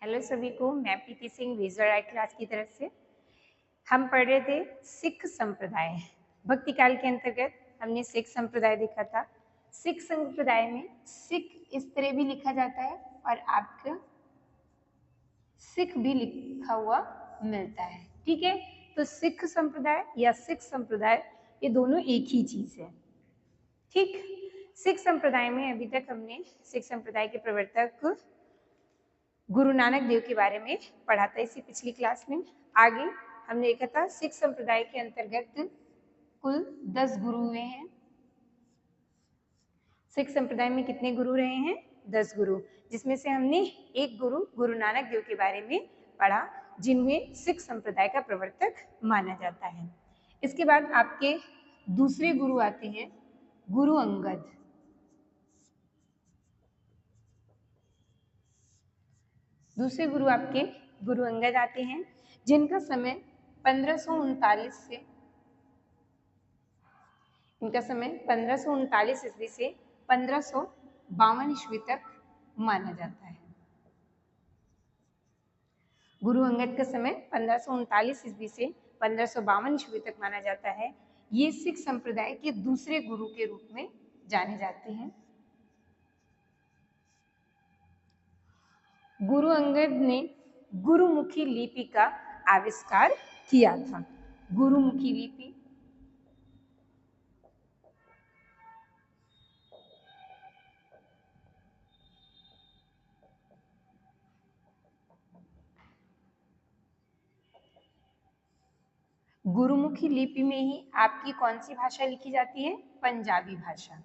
Hello सभी को, मैं प्रीति सिंह विजुअल आर्ट क्लास की तरफ से। हम पढ़ रहे थे सिख संप्रदाय। भक्ति काल के अंतर्गत हमने सिख संप्रदाय देखा था। सिख संप्रदाय में सिख इस तरह भी लिखा जाता है और आपका सिख भी लिखा हुआ मिलता है। ठीक है, तो सिख संप्रदाय या सिख संप्रदाय ये दोनों एक ही चीज है। ठीक, सिख संप्रदाय में अभी तक हमने सिख संप्रदाय के प्रवर्तक गुरु नानक देव के बारे में पढ़ा था इसी पिछली क्लास में। आगे हमने देखा था सिख संप्रदाय के अंतर्गत कुल 10 गुरु हुए हैं। सिख संप्रदाय में कितने गुरु रहे हैं? 10 गुरु, जिसमें से हमने एक गुरु गुरु नानक देव के बारे में पढ़ा, जिनमें सिख संप्रदाय का प्रवर्तक माना जाता है। इसके बाद आपके दूसरे गुरु आते हैं गुरु अंगद। दूसरे गुरु आपके गुरु अंगद आते हैं, जिनका समय 1539 से इनका समय 1539 ईस्वी से 1552 ईस्वी तक माना जाता है। गुरु अंगद का समय 1539 ईस्वी से 1552 ईस्वी तक माना जाता है। ये सिख संप्रदाय के दूसरे गुरु के रूप में जाने जाते हैं। गुरु अंगद ने गुरुमुखी लिपि का आविष्कार किया था। गुरुमुखी लिपि गुरुमुखी लिपि में ही आपकी कौन सी भाषा लिखी जाती है? पंजाबी भाषा।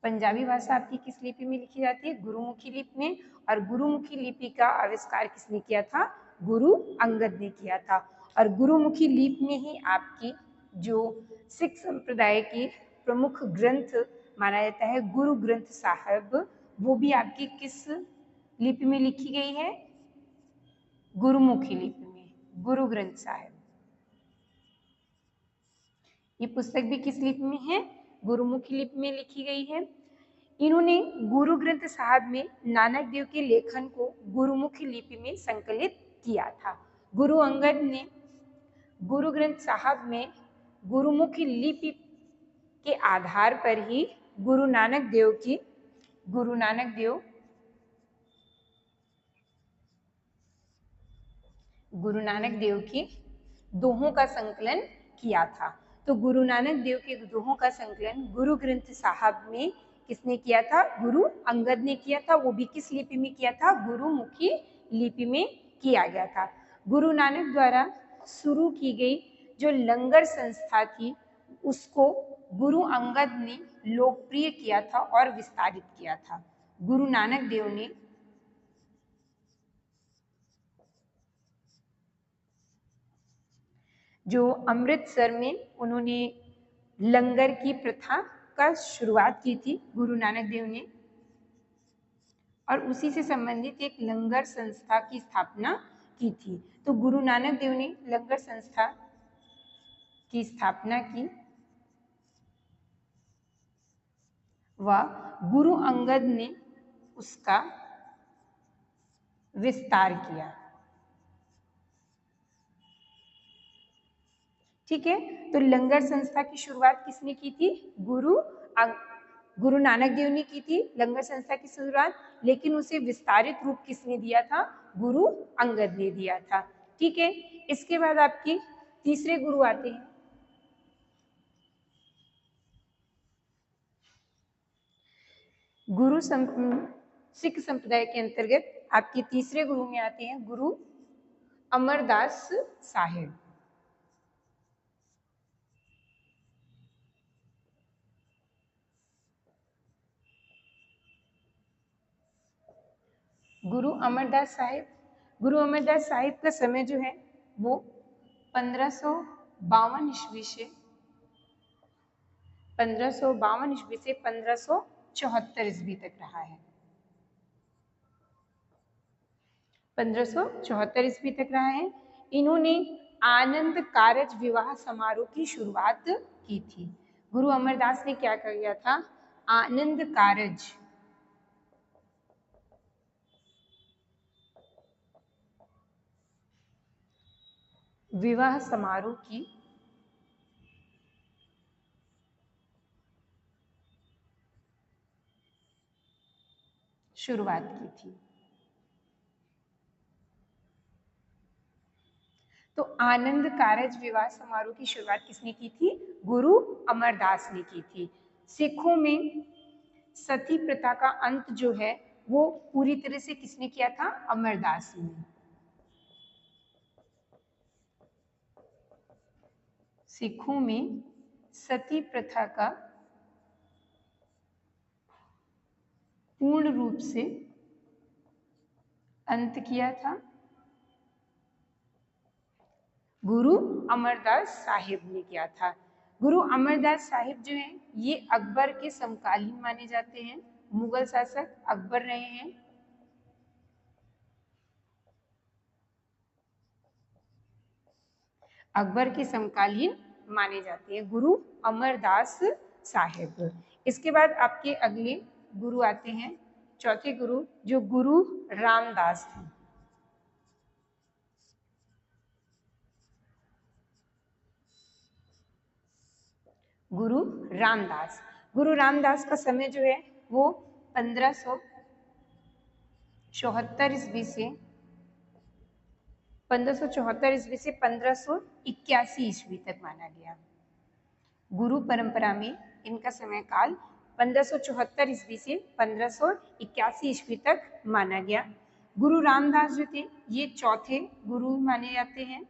पंजाबी भाषा आपकी किस लिपि में लिखी जाती है? गुरुमुखी लिपि में। और गुरुमुखी लिपि का आविष्कार किसने किया था? गुरु अंगद ने किया था। और गुरुमुखी लिपि में ही आपकी जो सिख संप्रदाय की प्रमुख ग्रंथ माना जाता है गुरु ग्रंथ साहब, वो भी आपकी किस लिपि में लिखी गई है? गुरुमुखी लिपि में, गुरु ग्रंथ साहब। ये पुस्तक भी किस लिपि में है? गुरुमुखी लिपि में लिखी गई है। इन्होंने गुरु ग्रंथ साहब में नानक देव के लेखन को गुरुमुखी लिपि में संकलित किया था। गुरु अंगद ने गुरु ग्रंथ साहब में गुरुमुखी लिपि के आधार पर ही गुरु नानक देव की दोहों का संकलन किया था। तो गुरु नानक देव के दोहों का संकलन गुरु ग्रंथ साहब में किसने किया था? गुरु अंगद ने किया था। वो भी किस लिपि में किया था? गुरुमुखी लिपि में किया गया था। गुरु नानक द्वारा शुरू की गई जो लंगर संस्था थी, उसको गुरु अंगद ने लोकप्रिय किया था और विस्तारित किया था। गुरु नानक देव ने जो अमृतसर में उन्होंने लंगर की प्रथा का शुरुआत की थी गुरु नानक देव ने, और उसी से संबंधित एक लंगर संस्था की स्थापना की थी। तो गुरु नानक देव ने लंगर संस्था की स्थापना की व गुरु अंगद ने उसका विस्तार किया। ठीक है, तो लंगर संस्था की शुरुआत किसने की थी? गुरु नानक देव ने की थी लंगर संस्था की शुरुआत, लेकिन उसे विस्तारित रूप किसने दिया था? गुरु अंगद ने दिया था। ठीक है, इसके बाद आपके तीसरे गुरु आते हैं सिख संप्रदाय के अंतर्गत आपके तीसरे गुरु में आते हैं गुरु अमरदास साहिब। गुरु अमरदास साहिब का समय जो है वो 1552 ईस्वी से 1574 ईस्वी तक रहा है। 1574 ईस्वी तक रहा है। इन्होंने आनंद कारज विवाह समारोह की शुरुआत की थी। गुरु अमरदास ने क्या किया था? आनंद कारज विवाह समारोह की शुरुआत की थी। तो आनंद कारज विवाह समारोह की शुरुआत किसने की थी? गुरु अमरदास ने की थी। सिखों में सती प्रथा का अंत जो है वो पूरी तरह से किसने किया था? अमरदास ने। सिखों में सती प्रथा का पूर्ण रूप से अंत किया था गुरु अमरदास साहिब ने किया था। गुरु अमरदास साहिब जो हैं ये अकबर के समकालीन माने जाते हैं। मुगल शासक अकबर रहे हैं। अकबर के समकालीन माने जाते हैं गुरु अमरदास साहिब। इसके बाद आपके अगले गुरु आते हैं, चौथे गुरु, जो गुरु रामदास थे। गुरु रामदास, गुरु रामदास का समय जो है वो 1574 ईस्वी से 1581 ईस्वी तक माना गया। गुरु परंपरा में इनका समय काल 1574 ईस्वी से 1581 ईस्वी तक माना गया। गुरु रामदास जो थे ये चौथे गुरु माने जाते हैं।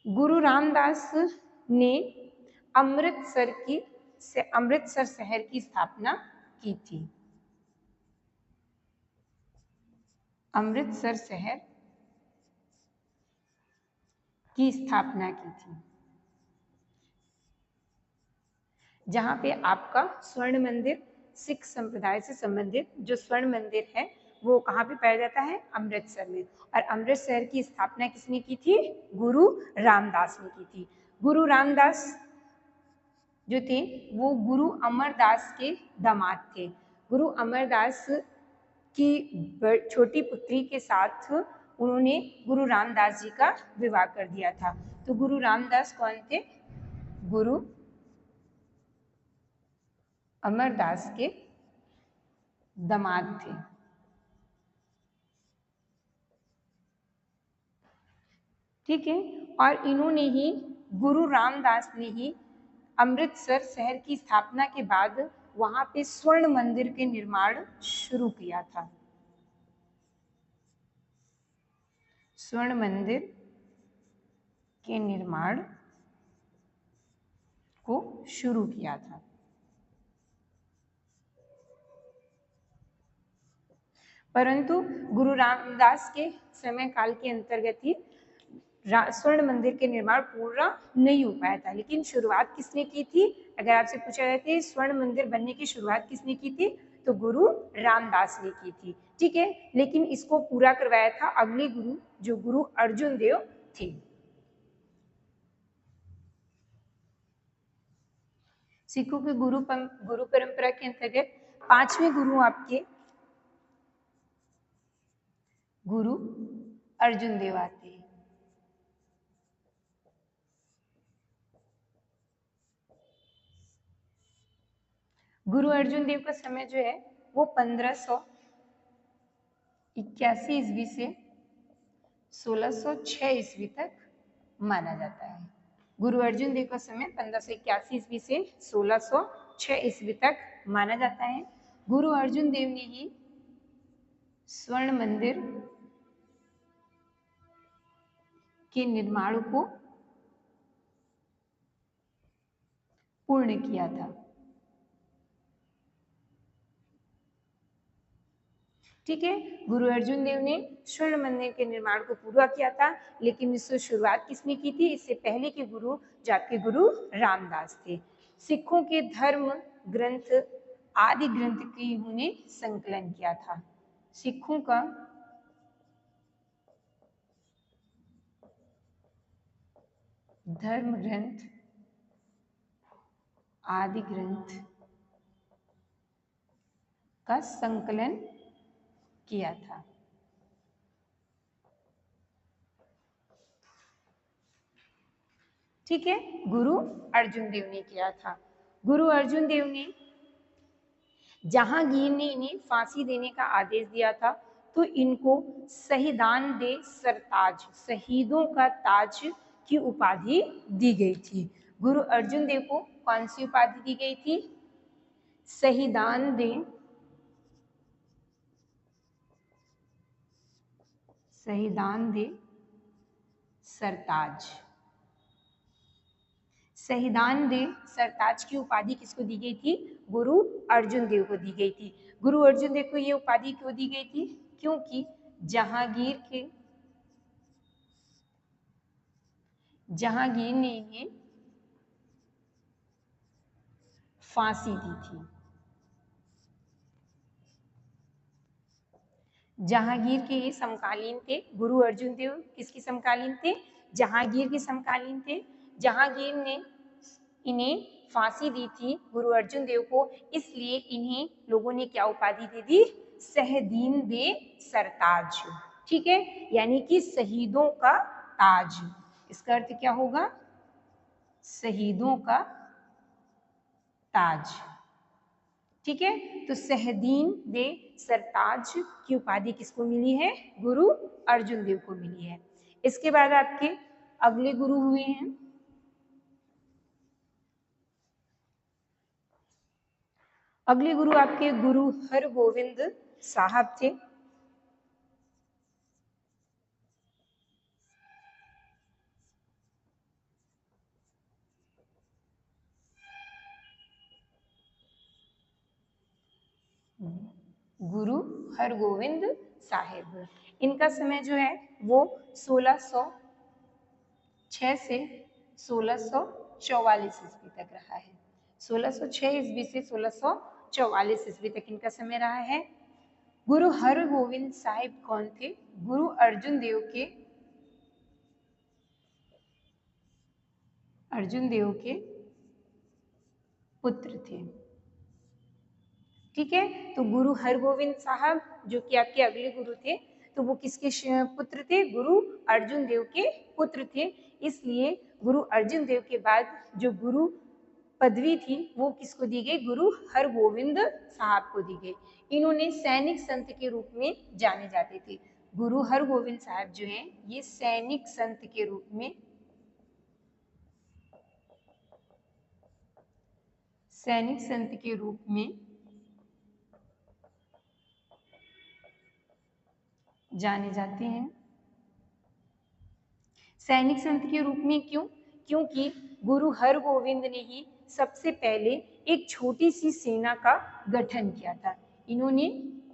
गुरु रामदास ने अमृतसर शहर की स्थापना की थी। अमृतसर शहर की स्थापना की थी, जहां पे आपका स्वर्ण मंदिर, सिख संप्रदाय से संबंधित जो स्वर्ण मंदिर है वो कहाँ पे पाया जाता है? अमृतसर में। और अमृतसर की स्थापना किसने की थी? गुरु रामदास ने की थी। गुरु रामदास जो थे वो गुरु अमरदास के दामाद थे। गुरु अमरदास की छोटी पुत्री के साथ उन्होंने गुरु रामदास जी का विवाह कर दिया था। तो गुरु रामदास कौन थे? गुरु अमरदास के दामाद थे। ठीक है, और इन्होंने ही, गुरु रामदास ने ही अमृतसर शहर की स्थापना के बाद वहां पे स्वर्ण मंदिर के निर्माण शुरू किया था। स्वर्ण मंदिर के निर्माण को शुरू किया था। परंतु गुरु रामदास के समय काल के अंतर्गत ही स्वर्ण मंदिर के निर्माण पूरा नहीं हो पाया था। लेकिन शुरुआत किसने की थी? अगर आपसे पूछा जाए थे स्वर्ण मंदिर बनने की शुरुआत किसने की थी, तो गुरु रामदास ने की थी। ठीक है, लेकिन इसको पूरा करवाया था अगले गुरु, जो गुरु अर्जुन देव थे। सिखों के गुरु परंपरा के अंतर्गत पांचवें गुरु आपके गुरु अर्जुन देव आते हैं। गुरु अर्जुन देव का समय जो है वो 1581 ईस्वी से 1606 ईस्वी तक माना जाता है। गुरु अर्जुन देव का समय 1581 ईस्वी से 1606 ईस्वी तक माना जाता है। गुरु अर्जुन देव ने ही स्वर्ण मंदिर के निर्माण को पूर्ण किया था। ठीक है, गुरु अर्जुन देव ने स्वर्ण मंदिर के निर्माण को पूरा किया था, लेकिन इसकी शुरुआत किसने की थी? इससे पहले के गुरु जाके गुरु रामदास थे। सिखों के धर्म ग्रंथ आदि ग्रंथ की इन्होंने संकलन किया था। सिखों का धर्म ग्रंथ आदि ग्रंथ का संकलन किया था। ठीक है, गुरु अर्जुन देव ने किया था। गुरु अर्जुन देव ने, जहांगीर ने इन्हें फांसी देने का आदेश दिया था, तो इनको शहीदान दे सरताज, शहीदों का ताज की उपाधि दी गई थी। गुरु अर्जुन देव को कौन सी उपाधि दी गई थी? शहीदान दे, शहीदान दे सरताज। शहीदान दे सरताज की उपाधि किसको दी गई थी? गुरु अर्जुन देव को दी गई थी। गुरु अर्जुन देव को ये उपाधि क्यों दी गई थी? क्योंकि जहांगीर ने इन्हें फांसी दी थी। जहांगीर के ये समकालीन थे। गुरु अर्जुन देव किसके समकालीन थे? जहांगीर के समकालीन थे। जहांगीर ने इन्हें फांसी दी थी गुरु अर्जुन देव को, इसलिए इन्हें लोगों ने क्या उपाधि दे दी? शहीदीन दे सरताज। ठीक है, यानी कि शहीदों का ताज। इसका अर्थ क्या होगा? शहीदों का ताज। ठीक है, तो शहीदीन दे सरताज की उपाधि किसको मिली है? गुरु अर्जुन देव को मिली है। इसके बाद आपके अगले गुरु हुए हैं, अगले गुरु आपके गुरु हरगोविंद साहब थे। गुरु हरगोविंद साहिब, इनका समय जो है वो 1606 से 1644 ईस्वी तक रहा है। 1606 ईस्वी से 1644 ईस्वी तक इनका समय रहा है। गुरु हरगोविंद साहिब कौन थे? गुरु अर्जुन देव के पुत्र थे। ठीक है, तो गुरु हरगोविंद साहब जो कि आपके अगले गुरु थे, तो वो किसके पुत्र थे? गुरु अर्जुन देव के पुत्र थे। इसलिए गुरु अर्जुन देव के बाद जो गुरु पदवी थी वो किसको दी गई? गुरु हरगोविंद साहब को दी गई। इन्होंने सैनिक संत के रूप में जाने जाते थे। गुरु हरगोविंद साहब जो हैं ये सैनिक संत के रूप में, सैनिक संत के रूप में जाने जाते हैं। सैनिक संत के रूप में क्यों? क्योंकि गुरु हरगोविंद ने ही सबसे पहले एक छोटी सी सेना का गठन किया था। इन्होंने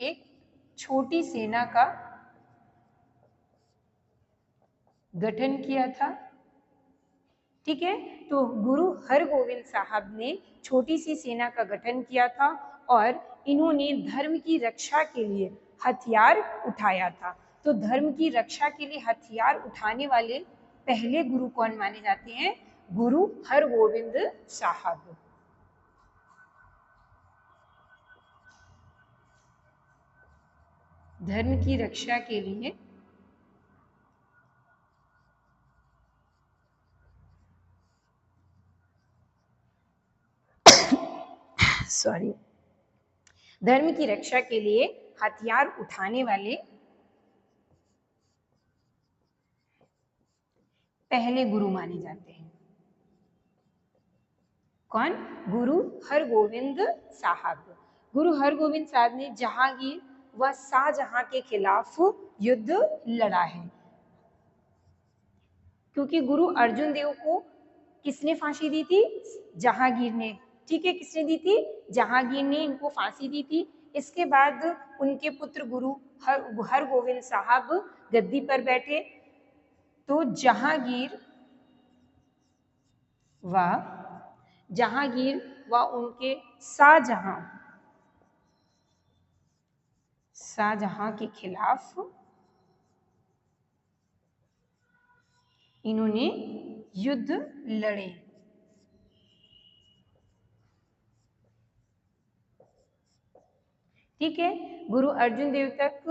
एक छोटी सेना का गठन किया था। ठीक है, तो गुरु हरगोविंद साहब ने छोटी सी सेना का गठन किया था और इन्होंने धर्म की रक्षा के लिए हथियार उठाया था। तो धर्म की रक्षा के लिए हथियार उठाने वाले पहले गुरु कौन माने जाते हैं? गुरु हरगोविंद साहब। धर्म की रक्षा के लिए धर्म की रक्षा के लिए हथियार उठाने वाले पहले गुरु माने जाते हैं। कौन? गुरु हरगोविंद साहब। गुरु हरगोविंद साहब ने जहांगीर व शाहजहां के खिलाफ युद्ध लड़ा है। क्योंकि गुरु अर्जुन देव को किसने फांसी दी थी? जहांगीर ने। ठीक है, किसने दी थी? जहांगीर ने इनको फांसी दी थी। इसके बाद उनके पुत्र गुरु हरगोविंद साहब गद्दी पर बैठे, तो जहांगीर व उनके शाहजहां के खिलाफ इन्होंने युद्ध लड़े। ठीक है, गुरु अर्जुन देव तक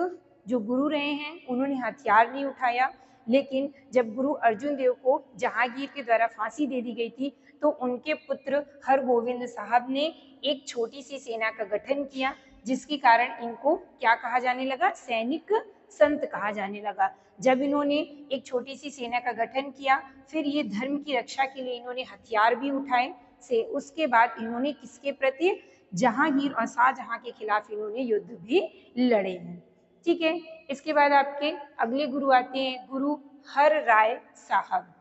जो गुरु रहे हैं उन्होंने हथियार नहीं उठाया, लेकिन जब गुरु अर्जुन देव को जहांगीर के द्वारा फांसी दे दी गई थी तो उनके पुत्र हरगोविंद साहब ने एक छोटी सी सेना का गठन किया, जिसके कारण इनको क्या कहा जाने लगा, सैनिक संत कहा जाने लगा। जब इन्होंने एक छोटी सी सेना का गठन किया, फिर ये धर्म की रक्षा के लिए इन्होंने हथियार भी उठाए से उसके बाद इन्होंने किसके प्रति, जहांगीर और शाहजहां के खिलाफ इन्होंने युद्ध भी लड़े हैं। ठीक है, इसके बाद आपके अगले गुरु आते हैं गुरु हर राय साहब।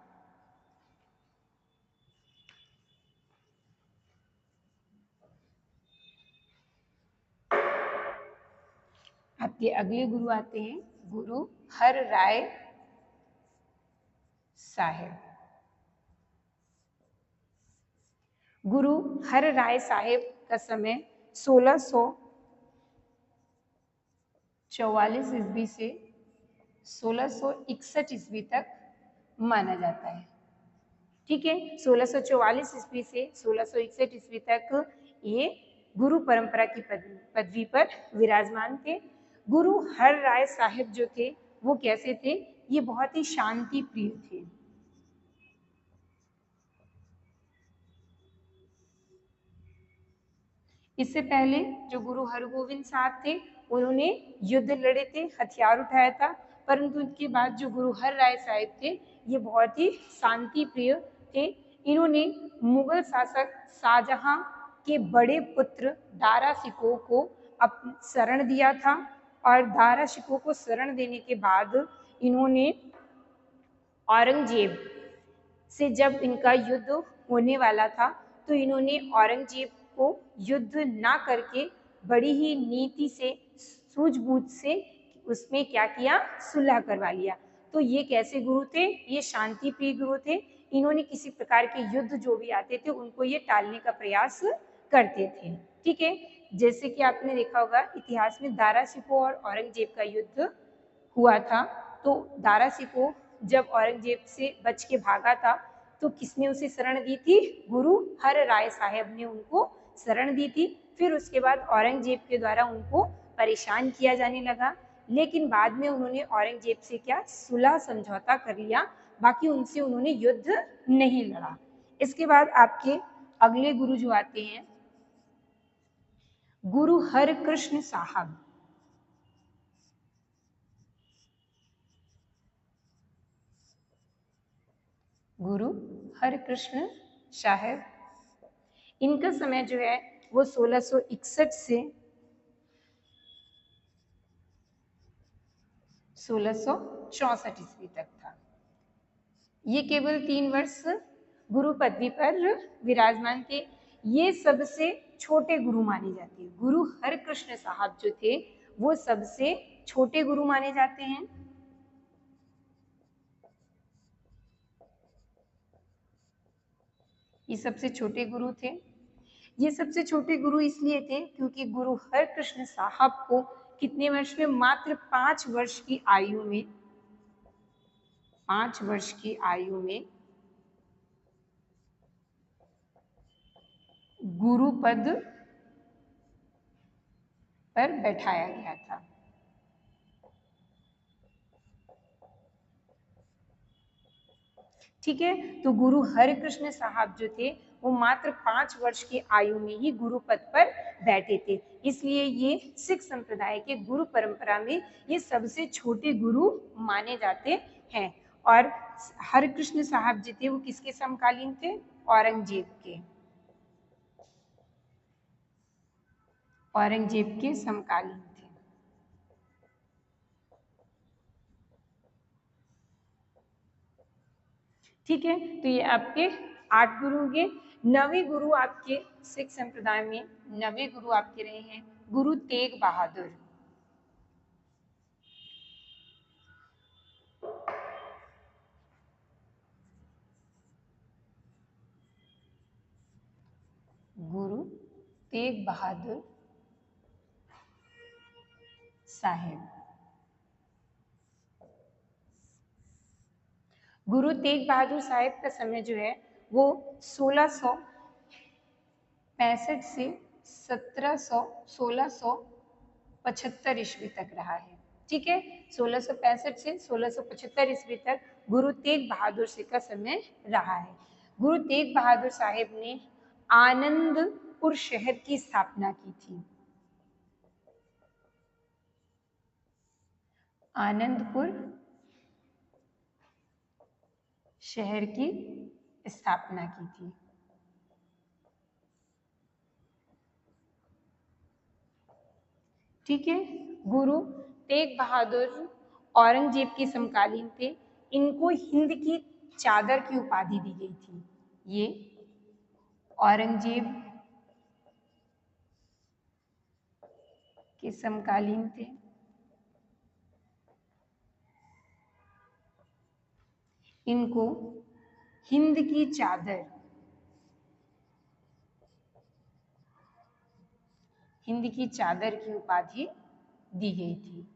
आपके अगले गुरु आते हैं गुरु हर राय साहेब। गुरु हर राय साहेब का समय 1644 ईस्वी से 1661 ईस्वी तक माना जाता है। ठीक है, 1644 ईस्वी से 1661 ईस्वी तक ये गुरु परंपरा की पदवी पर विराजमान थे। गुरु हर राय साहिब जो थे वो कैसे थे, ये बहुत ही शांति प्रिय थे। इससे पहले जो गुरु हरगोविंद साहब थे उन्होंने युद्ध लड़े थे, हथियार उठाया था, परंतु उनके बाद जो गुरु हर राय साहिब थे ये बहुत ही शांति प्रिय थे। इन्होंने मुगल शासक शाहजहां के बड़े पुत्र दारा शिकोह को शरण दिया था और दारा शिकोह को शरण देने के बाद इन्होंने औरंगजेब से जब इनका युद्ध होने वाला था तो इन्होंने औरंगजेब को युद्ध ना करके बड़ी ही नीति से सूझबूझ से उसमें क्या किया, सुलह करवा लिया। तो ये कैसे गुरु थे, ये शांति प्रिय गुरु थे। इन्होंने किसी प्रकार के युद्ध जो भी आते थे उनको ये टालने का प्रयास करते थे। ठीक है, जैसे कि आपने देखा होगा इतिहास में दारा शिकोह और औरंगजेब का युद्ध हुआ था, तो दारा शिकोह जब औरंगजेब से बच के भागा था तो किसने उसे शरण दी थी, गुरु हर राय साहब ने उनको शरण दी थी। फिर उसके बाद औरंगजेब के द्वारा उनको परेशान किया जाने लगा, लेकिन बाद में उन्होंने औरंगजेब से क्या, सुलह समझौता कर लिया, बाकी उनसे उन्होंने युद्ध नहीं लड़ा। इसके बाद आपके अगले गुरु जो आते हैं गुरु हरकृष्ण साहब। गुरु हरकृष्ण साहब, इनका समय जो है वो 1661 से 1664 ईस्वी तक था। ये केवल 3 वर्ष गुरु पदवी पर विराजमान थे। ये सबसे छोटे गुरु माने जाते हैं। गुरु हरकृष्ण साहब जो थे वो सबसे छोटे गुरु माने जाते हैं। ये सबसे छोटे गुरु थे। ये सबसे छोटे गुरु इसलिए थे क्योंकि गुरु हरकृष्ण साहब को कितने वर्ष में, मात्र 5 वर्ष की आयु में, 5 वर्ष की आयु में गुरु पद पर बैठाया गया था। ठीक है, तो गुरु हरकृष्ण साहब जो थे वो मात्र 5 वर्ष की आयु में ही गुरु पद पर बैठे थे, इसलिए ये सिख संप्रदाय के गुरु परंपरा में ये सबसे छोटे गुरु माने जाते हैं। और हरकृष्ण साहब जी थे वो किसके समकालीन थे, औरंगजेब के, औरंगजेब के समकालीन थे। ठीक है, तो ये आपके 8 गुरु होंगे। 9वें गुरु आपके सिख संप्रदाय में 9वें गुरु आपके रहे हैं गुरु तेग बहादुर। गुरु तेग बहादुर साहेब। गुरु तेग बहादुर साहेब का समय जो है वो 1665 से 1675 ईस्वी तक रहा है। ठीक है। 1665 से 1675 ईस्वी तक गुरु तेग बहादुर जी का समय रहा है। गुरु तेग बहादुर साहिब ने आनंदपुर शहर की स्थापना की थी। आनंदपुर शहर की स्थापना की थी। ठीक है। गुरु तेग बहादुर औरंगजेब के समकालीन थे। इनको हिंद की चादर की उपाधि दी गई थी। ये औरंगजेब के समकालीन थे। इनको हिंद की चादर, हिंद की चादर की उपाधि दी गई थी।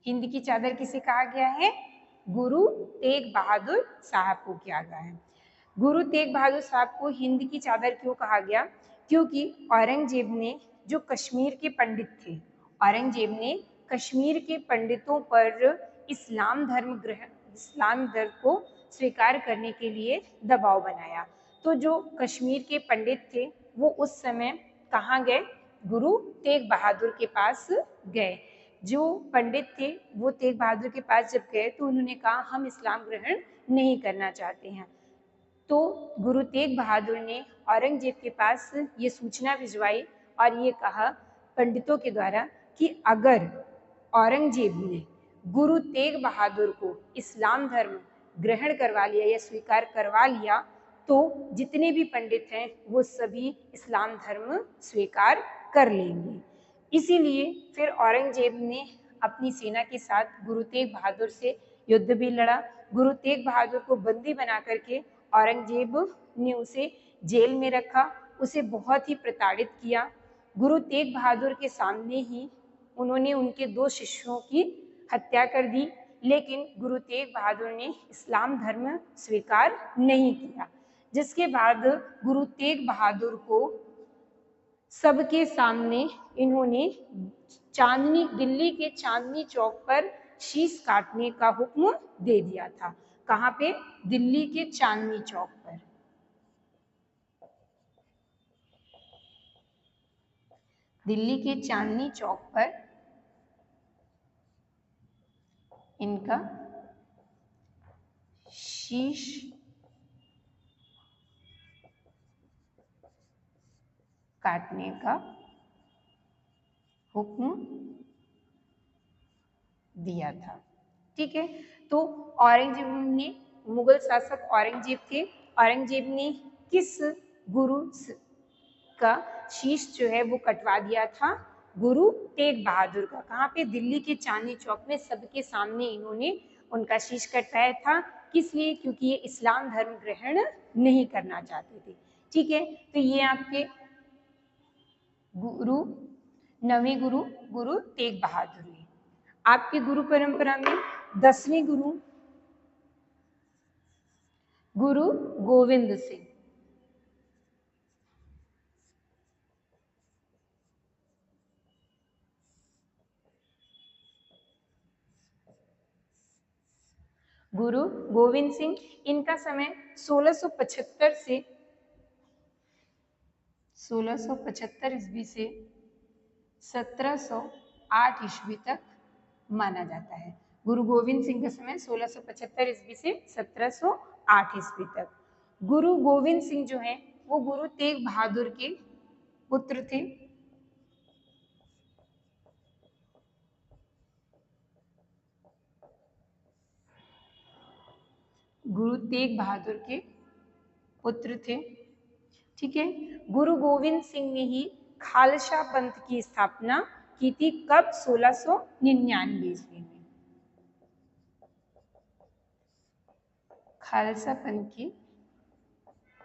हिंद की चादर किसे कहा गया है? गुरु तेग बहादुर साहब को किया गया है। गुरु तेग बहादुर साहब को हिंद की चादर क्यों कहा गया? क्योंकि औरंगजेब ने जो कश्मीर के पंडित थे, औरंगजेब ने कश्मीर के पंडितों पर इस्लाम धर्म को स्वीकार करने के लिए दबाव बनाया। तो जो कश्मीर के पंडित थे वो उस समय कहाँ गए? गुरु तेग बहादुर के पास गए। जो पंडित थे वो तेग बहादुर के पास जब गए तो उन्होंने कहा हम इस्लाम ग्रहण नहीं करना चाहते हैं। तो गुरु तेग बहादुर ने औरंगजेब के पास ये सूचना भिजवाई और ये कहा पंडितों के द्वारा कि अगर औरंगजेब ने गुरु तेग बहादुर को इस्लाम धर्म ग्रहण करवा लिया या स्वीकार करवा लिया तो जितने भी पंडित हैं वो सभी इस्लाम धर्म स्वीकार कर लेंगे। इसीलिए फिर औरंगजेब ने अपनी सेना के साथ गुरु तेग बहादुर से युद्ध भी लड़ा। गुरु तेग बहादुर को बंदी बना करके औरंगजेब ने उसे जेल में रखा, उसे बहुत ही प्रताड़ित किया। गुरु तेग बहादुर के सामने ही उन्होंने उनके 2 शिष्यों की हत्या कर दी, लेकिन गुरु तेग बहादुर ने इस्लाम धर्म स्वीकार नहीं किया। जिसके बाद गुरु तेग बहादुर को सबके सामने इन्होंने दिल्ली के चांदनी चौक पर शीश काटने का हुक्म दे दिया था। कहाँ पे? दिल्ली के चांदनी चौक पर। दिल्ली के चांदनी चौक पर इनका शीश काटने का हुक्म दिया था। ठीक है। तो औरंगजेब ने, मुगल शासक औरंगजेब थे, औरंगजेब ने किस गुरु का शीश जो है वो कटवा दिया था? गुरु तेग बहादुर का। कहाँ पे? दिल्ली के चांदनी चौक में सबके सामने इन्होंने उनका शीश कटवाया था। किस लिए? क्योंकि ये इस्लाम धर्म ग्रहण नहीं करना चाहते थे। ठीक है। तो ये आपके गुरु, नवें गुरु गुरु तेग बहादुर ने। आपकी गुरु परंपरा में 10वें गुरु गुरु गोविंद सिंह। गुरु गोविंद सिंह, इनका समय 1675 से 1675 ईस्वी से 1708 ईस्वी तक माना जाता है। गुरु गोविंद सिंह का समय 1675 ईस्वी से 1708 ईस्वी तक। गुरु गोविंद सिंह जो हैं वो गुरु तेग बहादुर के पुत्र थे। गुरु तेग बहादुर के पुत्र थे। ठीक है। गुरु गोविंद सिंह ने ही खालसा पंथ की स्थापना की थी। कब? 1699 ईस्वी में। खालसा पंथ की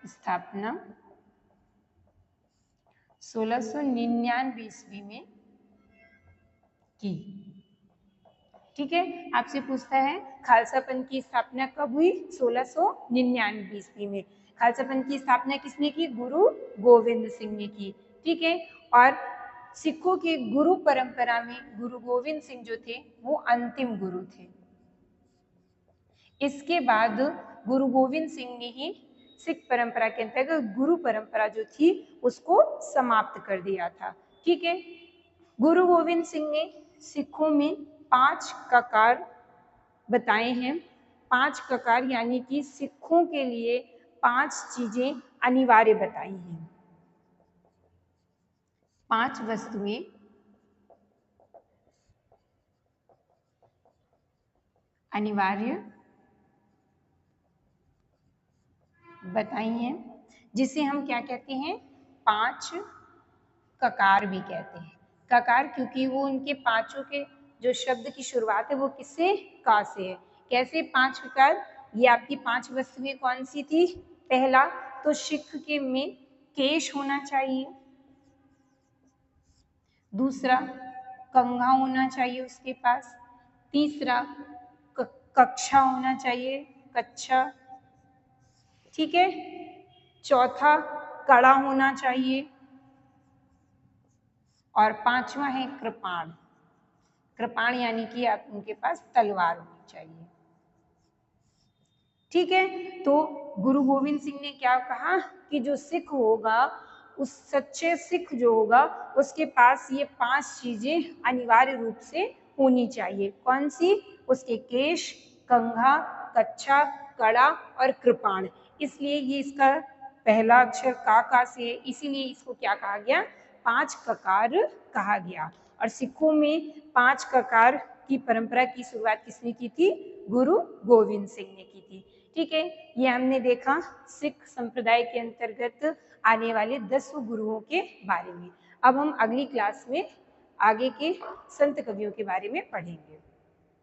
स्थापना 1699 ईस्वी में की। ठीक है। आपसे पूछता है खालसा पंथ की स्थापना कब हुई? 1699 ईस्वी में। खालसा पंथ की स्थापना किसने की? गुरु गोविंद सिंह ने की। ठीक है। और सिखों की गुरु परंपरा में गुरु गोविंद सिंह जो थे वो अंतिम गुरु थे। इसके बाद गुरु गोविंद सिंह ने ही सिख परंपरा के अंतर्गत गुरु परंपरा जो थी उसको समाप्त कर दिया था। ठीक है, गुरु गोविंद सिंह ने सिखों में 5 ककार बताए हैं। 5 ककार यानी कि सिखों के लिए 5 चीजें अनिवार्य बताई हैं। 5 वस्तुएं अनिवार्य बताई हैं, जिसे हम क्या कहते हैं, 5 ककार भी कहते हैं। ककार क्योंकि वो उनके पांचों के जो शब्द की शुरुआत है वो किससे, का से है। कैसे 5 ककार, ये आपकी 5 वस्तुएं कौन सी थी। पहला तो सिख के में केश होना चाहिए। दूसरा कंघा होना चाहिए उसके पास। तीसरा कक्षा होना चाहिए, कच्छा। ठीक है, चौथा कड़ा होना चाहिए और 5वां है कृपाण। कृपाण यानी कि आप उनके पास तलवार होनी चाहिए। ठीक है, तो गुरु गोविंद सिंह ने क्या कहा कि जो सिख होगा, उस सच्चे सिख जो होगा उसके पास ये 5 चीजें अनिवार्य रूप से होनी चाहिए। कौन सी, उसके केश, कंघा, कच्छा, कड़ा और कृपाण। इसलिए ये इसका पहला अक्षर का से, इसीलिए इसको क्या कहा गया, 5 ककार कहा गया। और सिखों में 5 ककार की परंपरा की शुरुआत किसने की थी, गुरु गोविंद सिंह ने की थी। ठीक है, ये हमने देखा सिख संप्रदाय के अंतर्गत आने वाले 10 गुरुओं के बारे में। अब हम अगली क्लास में आगे के संत कवियों के बारे में पढ़ेंगे।